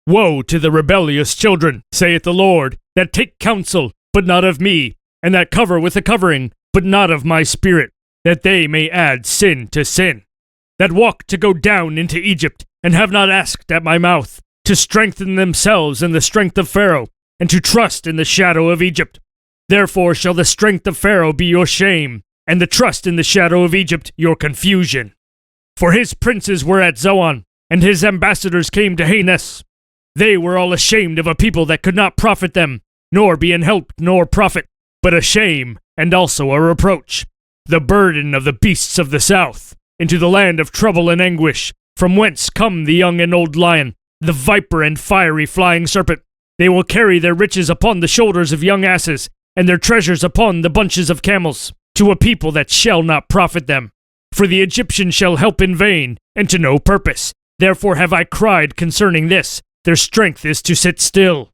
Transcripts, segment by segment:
Woe to the rebellious children, saith the Lord, that take counsel, but not of me, and that cover with a covering, but not of my spirit, that they may add sin to sin. That walk to go down into Egypt, and have not asked at my mouth, to strengthen themselves in the strength of Pharaoh, and to trust in the shadow of Egypt. Therefore shall the strength of Pharaoh be your shame, and the trust in the shadow of Egypt your confusion. For his princes were at Zoan, and his ambassadors came to Hanes. They were all ashamed of a people that could not profit them, nor be an help nor profit, but a shame, and also a reproach. The burden of the beasts of the south, into the land of trouble and anguish, from whence come the young and old lion, the viper and fiery flying serpent. They will carry their riches upon the shoulders of young asses, and their treasures upon the bunches of camels, to a people that shall not profit them. For the Egyptian shall help in vain, and to no purpose. Therefore have I cried concerning this, their strength is to sit still.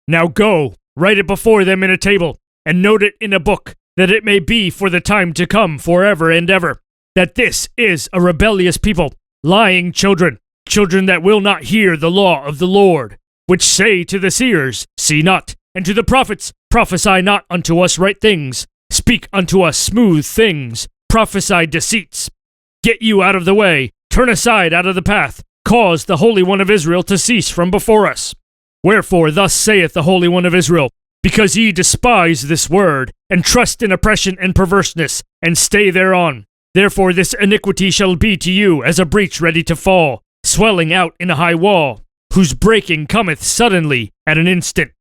Now go, write it before them in a table, and note it in a book, that it may be for the time to come forever and ever, that this is a rebellious people, lying children, children that will not hear the law of the Lord, which say to the seers, See not, and to the prophets, Prophesy not unto us right things, speak unto us smooth things, prophesy deceits. Get you out of the way, turn aside out of the path, cause the Holy One of Israel to cease from before us. Wherefore thus saith the Holy One of Israel, because ye despise this word, and trust in oppression and perverseness, and stay thereon. Therefore this iniquity shall be to you as a breach ready to fall, swelling out in a high wall, whose breaking cometh suddenly at an instant.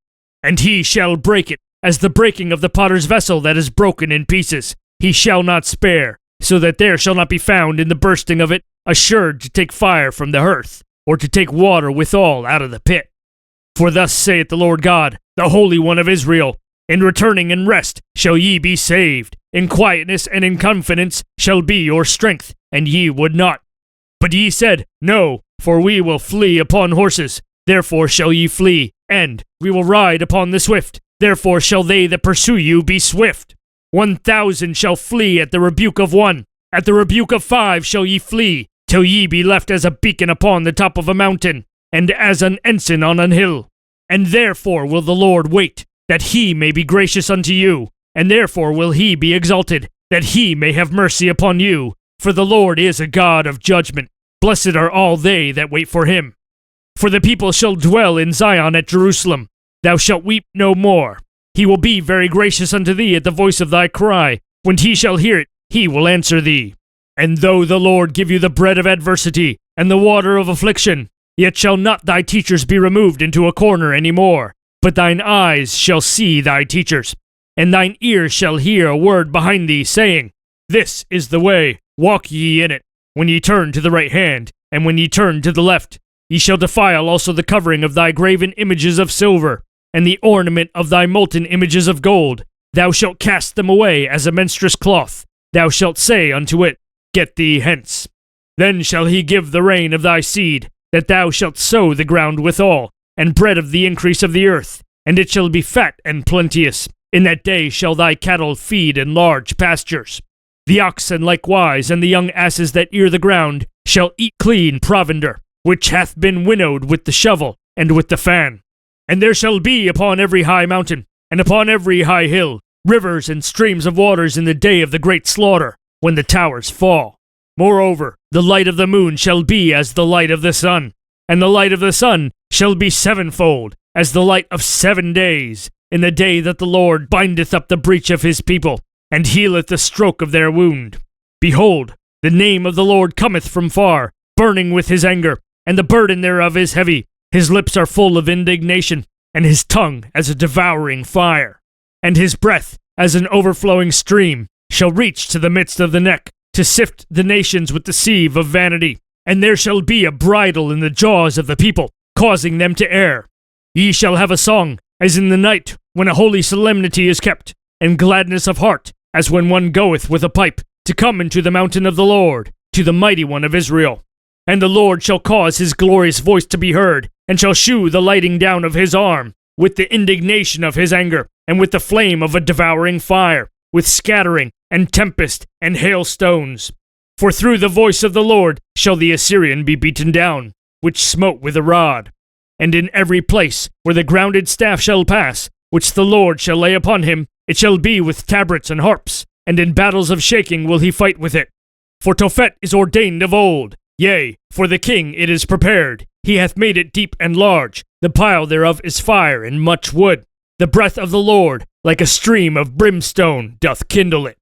And he shall break it, as the breaking of the potter's vessel that is broken in pieces. He shall not spare, so that there shall not be found in the bursting of it assured to take fire from the hearth, or to take water withal out of the pit. For thus saith the Lord God, the Holy One of Israel, In returning and rest shall ye be saved, in quietness and in confidence shall be your strength, and ye would not. But ye said, No, for we will flee upon horses, therefore shall ye flee, and we will ride upon the swift, therefore shall they that pursue you be swift. 1,000 shall flee at the rebuke of one, at the rebuke of 5 shall ye flee, till ye be left as a beacon upon the top of a mountain, and as an ensign on an hill. And therefore will the Lord wait, that he may be gracious unto you, and therefore will he be exalted, that he may have mercy upon you. For the Lord is a God of judgment. Blessed are all they that wait for him. For the people shall dwell in Zion at Jerusalem. Thou shalt weep no more. He will be very gracious unto thee at the voice of thy cry. When he shall hear it, he will answer thee. And though the Lord give you the bread of adversity, and the water of affliction, yet shall not thy teachers be removed into a corner any more, but thine eyes shall see thy teachers, and thine ears shall hear a word behind thee, saying, This is the way, walk ye in it. When ye turn to the right hand, and when ye turn to the left, ye shall defile also the covering of thy graven images of silver, and the ornament of thy molten images of gold. Thou shalt cast them away as a menstruous cloth. Thou shalt say unto it, Get thee hence. Then shall he give the rain of thy seed, that thou shalt sow the ground withal, and bread of the increase of the earth, and it shall be fat and plenteous. In that day shall thy cattle feed in large pastures. The oxen likewise, and the young asses that ear the ground, shall eat clean provender, which hath been winnowed with the shovel and with the fan. And there shall be upon every high mountain, and upon every high hill, rivers and streams of waters in the day of the great slaughter, when the towers fall. Moreover, the light of the moon shall be as the light of the sun, and the light of the sun shall be sevenfold, as the light of 7 days, in the day that the Lord bindeth up the breach of his people, and healeth the stroke of their wound. Behold, the name of the Lord cometh from far, burning with his anger, and the burden thereof is heavy. His lips are full of indignation, and his tongue as a devouring fire. And his breath, as an overflowing stream, shall reach to the midst of the neck, to sift the nations with the sieve of vanity. And there shall be a bridle in the jaws of the people, causing them to err. Ye shall have a song, as in the night, when a holy solemnity is kept, and gladness of heart, as when one goeth with a pipe, to come into the mountain of the Lord, to the mighty one of Israel. And the Lord shall cause his glorious voice to be heard, and shall shew the lighting down of his arm, with the indignation of his anger, and with the flame of a devouring fire, with scattering, and tempest, and hailstones. For through the voice of the Lord shall the Assyrian be beaten down, which smote with a rod. And in every place where the grounded staff shall pass, which the Lord shall lay upon him, it shall be with tabrets and harps, and in battles of shaking will he fight with it. For Tophet is ordained of old, yea, for the king it is prepared. He hath made it deep and large, the pile thereof is fire and much wood. The breath of the Lord, like a stream of brimstone, doth kindle it.